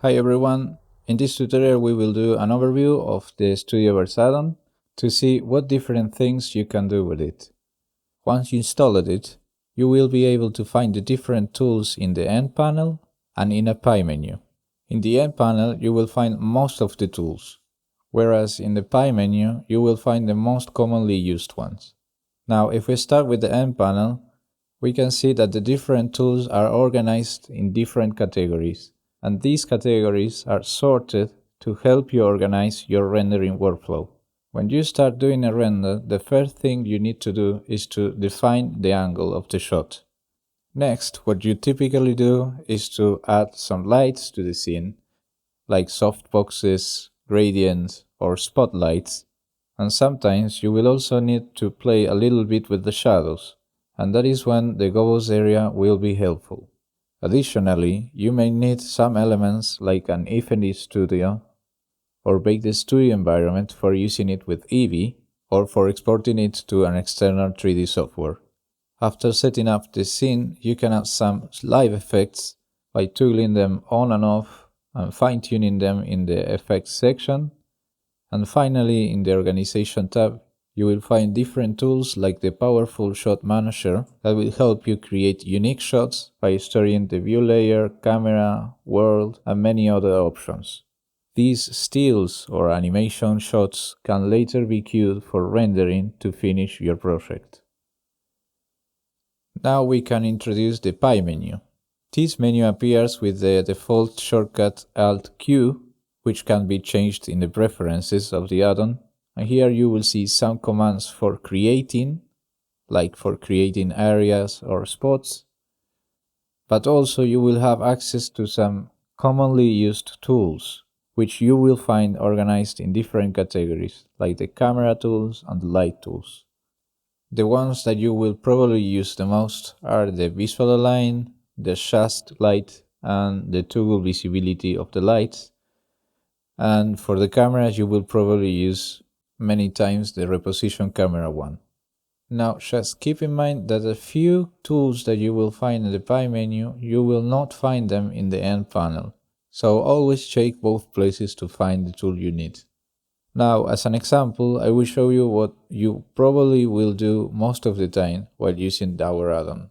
Hi everyone, in this tutorial we will do an overview of the Studioverse add-on to see what different things you can do with it. Once you installed it, you will be able to find the different tools in the End panel and in a Pie menu. In the End panel you will find most of the tools, whereas in the Pie menu you will find the most commonly used ones. Now if we start with the End panel, we can see that the different tools are organized in different categories, and these categories are sorted to help you organize your rendering workflow. When you start doing a render, the first thing you need to do is to define the angle of the shot. Next, what you typically do is to add some lights to the scene, like softboxes, gradients, or spotlights, and sometimes you will also need to play a little bit with the shadows, and that is when the gobos area will be helpful. Additionally, you may need some elements like an Affinity Studio or Bake the Studio environment for using it with Eevee or for exporting it to an external 3D software. After setting up the scene, you can add some live effects by toggling them on and off and fine-tuning them in the effects section. And finally, in the organization tab, you will find different tools like the powerful shot manager that will help you create unique shots by storing the view layer, camera, world, and many other options. These stills or animation shots can later be queued for rendering to finish your project. Now we can introduce the Pie menu. This menu appears with the default shortcut Alt-Q, which can be changed in the preferences of the add-on, and here you will see some commands for creating, like for creating areas or spots, but also you will have access to some commonly used tools, which you will find organized in different categories, like the camera tools and the light tools. The ones that you will probably use the most are the visual align, the shast light, and the toggle visibility of the lights. And for the cameras, you will probably use many times the reposition camera one. Now, just keep in mind that a few tools that you will find in the Pie menu, you will not find them in the End panel. So always check both places to find the tool you need. Now, as an example, I will show you what you probably will do most of the time while using our add-on.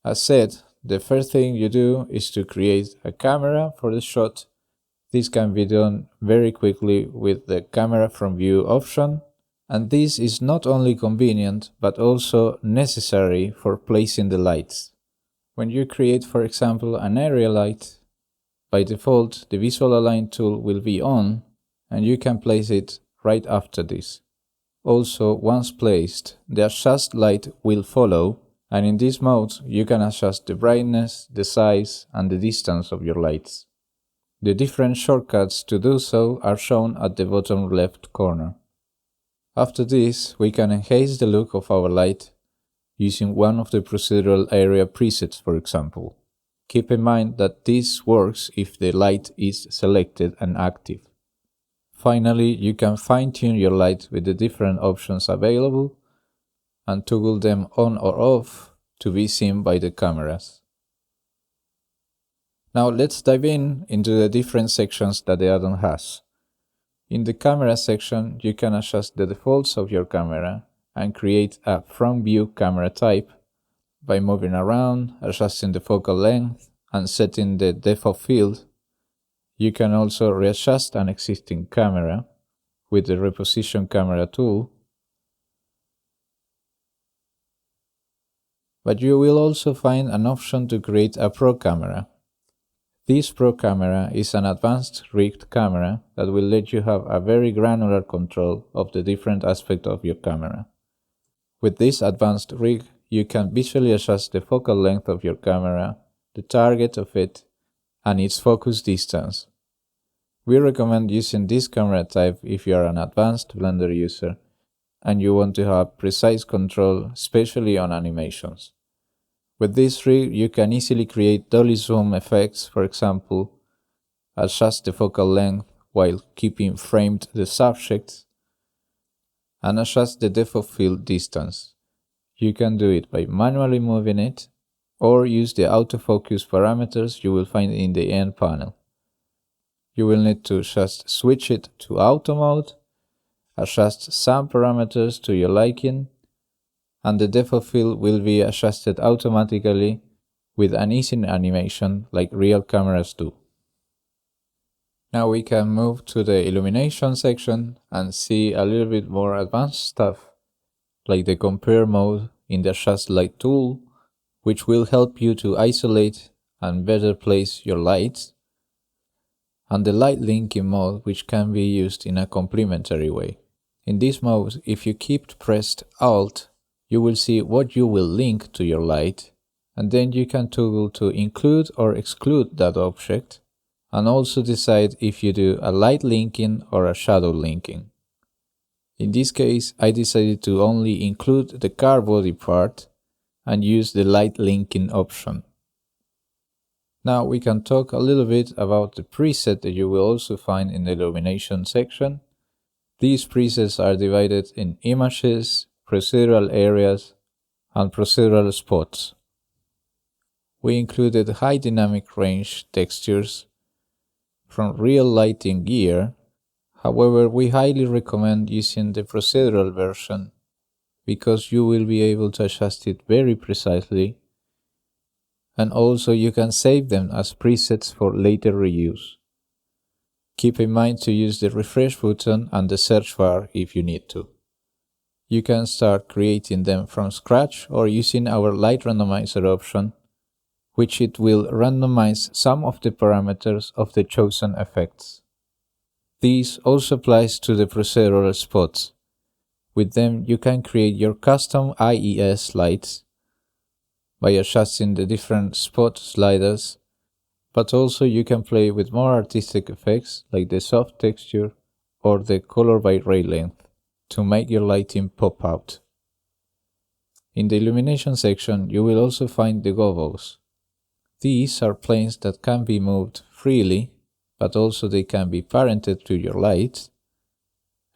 As said, the first thing you do is to create a camera for the shot. This can be done very quickly with the camera from view option, and this is not only convenient but also necessary for placing the lights. When you create, for example, an area light, by default the visual align tool will be on, and you can place it right after this. Also, once placed, the adjust light will follow, and in this mode you can adjust the brightness, the size, and the distance of your lights. The different shortcuts to do so are shown at the bottom left corner. After this, we can enhance the look of our light using one of the procedural area presets, for example. Keep in mind that this works if the light is selected and active. Finally, you can fine-tune your light with the different options available and toggle them on or off to be seen by the cameras. Now let's dive into the different sections that the add-on has. In the camera section, you can adjust the defaults of your camera and create a front view camera type by moving around, adjusting the focal length, and setting the depth of field. You can also readjust an existing camera with the reposition camera tool, but you will also find an option to create a pro camera. This pro camera is an advanced rigged camera that will let you have a very granular control of the different aspects of your camera. With this advanced rig, you can visually adjust the focal length of your camera, the target of it, and its focus distance. We recommend using this camera type if you are an advanced Blender user and you want to have precise control, especially on animations. With this rig, you can easily create dolly zoom effects, for example, adjust the focal length while keeping framed the subjects, and adjust the depth of field distance. You can do it by manually moving it, or use the autofocus parameters you will find in the End panel. You will need to just switch it to auto mode, adjust some parameters to your liking, and the depth of field will be adjusted automatically with an easy animation like real cameras do. Now we can move to the illumination section and see a little bit more advanced stuff, like the compare mode in the adjust light tool, which will help you to isolate and better place your lights, and the light linking mode, which can be used in a complementary way. In this mode, if you keep pressed Alt, you will see what you will link to your light, and then you can toggle to include or exclude that object, and also decide if you do a light linking or a shadow linking. In this case, I decided to only include the car body part and use the light linking option. Now we can talk a little bit about the preset that you will also find in the illumination section. These presets are divided in images, procedural areas, and procedural spots. We included high dynamic range textures from real lighting gear. However, we highly recommend using the procedural version because you will be able to adjust it very precisely, and also you can save them as presets for later reuse. Keep in mind to use the refresh button and the search bar if you need to. You can start creating them from scratch or using our light randomizer option, which it will randomize some of the parameters of the chosen effects. This also applies to the procedural spots. With them, you can create your custom IES lights by adjusting the different spot sliders, but also you can play with more artistic effects like the soft texture or the color by ray length to make your lighting pop out. In the illumination section, you will also find the gobos. These are planes that can be moved freely, but also they can be parented to your lights,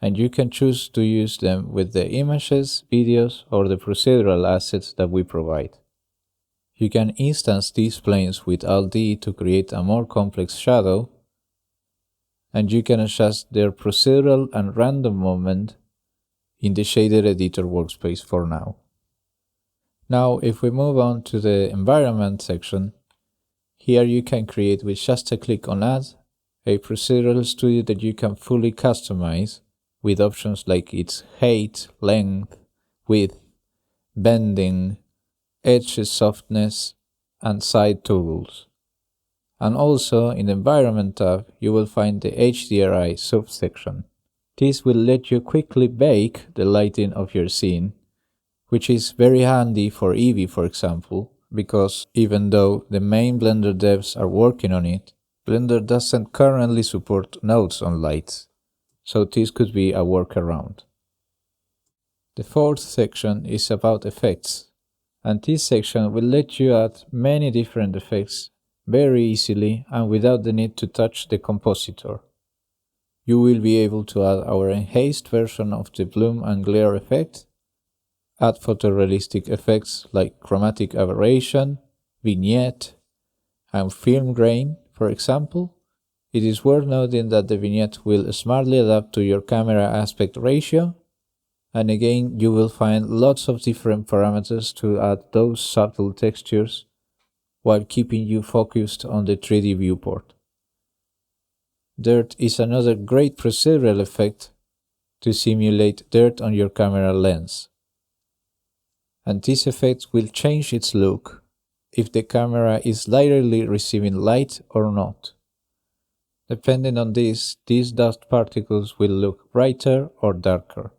and you can choose to use them with the images, videos, or the procedural assets that we provide. You can instance these planes with Alt-D to create a more complex shadow, and you can adjust their procedural and random movement in the shader editor workspace for now. Now, if we move on to the environment section, here you can create with just a click on Add a procedural studio that you can fully customize with options like its height, length, width, bending, edge softness, and side toggles. And also in the Environment tab, you will find the HDRI subsection. This will let you quickly bake the lighting of your scene, which is very handy for Eevee, for example, because even though the main Blender devs are working on it, Blender doesn't currently support nodes on lights, so this could be a workaround. The fourth section is about effects, and this section will let you add many different effects very easily and without the need to touch the compositor. You will be able to add our enhanced version of the bloom and glare effect, add photorealistic effects like chromatic aberration, vignette, and film grain, for example. It is worth noting that the vignette will smartly adapt to your camera aspect ratio, and again you will find lots of different parameters to add those subtle textures while keeping you focused on the 3D viewport. Dirt is another great procedural effect to simulate dirt on your camera lens. And this effect will change its look if the camera is literally receiving light or not. Depending on this, these dust particles will look brighter or darker.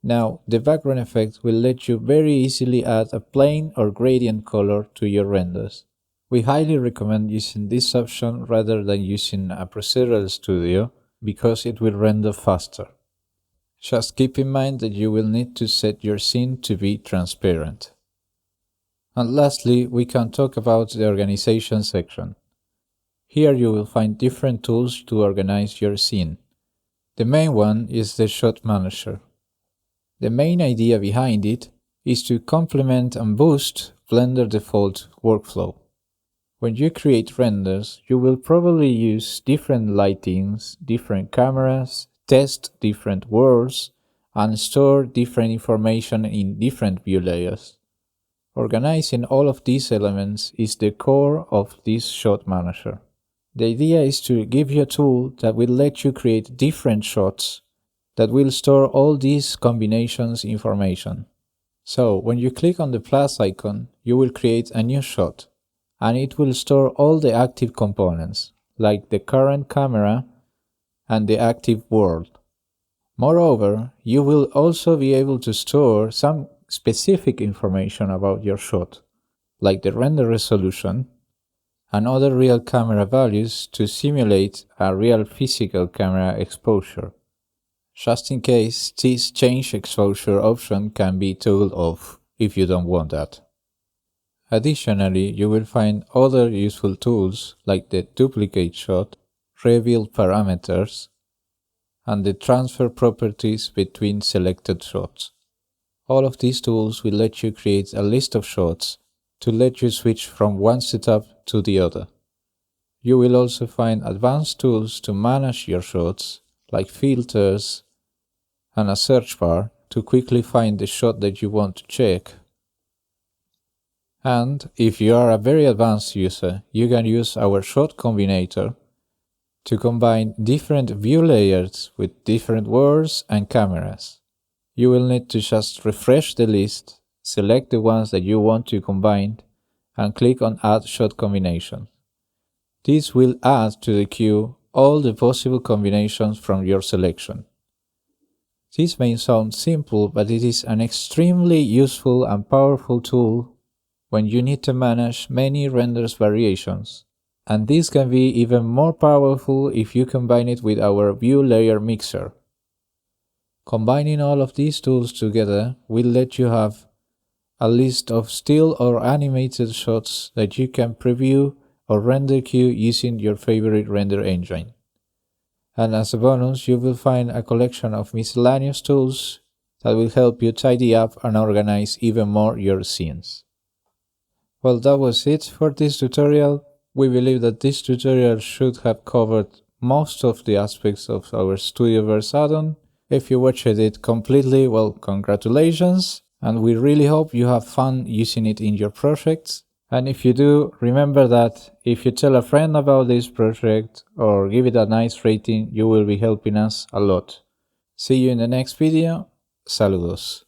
Now, the background effect will let you very easily add a plane or gradient color to your renders. We highly recommend using this option rather than using a procedural studio because it will render faster. Just keep in mind that you will need to set your scene to be transparent. And lastly, we can talk about the organization section. Here you will find different tools to organize your scene. The main one is the Shot Manager. The main idea behind it is to complement and boost Blender default workflow. When you create renders, you will probably use different lightings, different cameras, test different worlds, and store different information in different view layers. Organizing all of these elements is the core of this shot manager. The idea is to give you a tool that will let you create different shots that will store all these combinations information. So when you click on the plus icon, you will create a new shot, and it will store all the active components, like the current camera and the active world. Moreover, you will also be able to store some specific information about your shot, like the render resolution and other real camera values to simulate a real physical camera exposure. Just in case, this change exposure option can be toggled off if you don't want that. Additionally, you will find other useful tools like the duplicate shot, reveal parameters, and the transfer properties between selected shots. All of these tools will let you create a list of shots to let you switch from one setup to the other. You will also find advanced tools to manage your shots, like filters and a search bar to quickly find the shot that you want to check. And if you are a very advanced user, you can use our shot combinator to combine different view layers with different worlds and cameras. You will need to just refresh the list, select the ones that you want to combine, and click on Add Shot Combination. This will add to the queue all the possible combinations from your selection. This may sound simple, but it is an extremely useful and powerful tool when you need to manage many renders variations. And this can be even more powerful if you combine it with our View Layer Mixer. Combining all of these tools together will let you have a list of still or animated shots that you can preview or render queue using your favorite render engine. And as a bonus, you will find a collection of miscellaneous tools that will help you tidy up and organize even more your scenes. Well, that was it for this tutorial. We believe that this tutorial should have covered most of the aspects of our Studioverse add-on. If you watched it completely, well, congratulations, and we really hope you have fun using it in your projects. And if you do, remember that if you tell a friend about this project or give it a nice rating, you will be helping us a lot. See you in the next video. Saludos.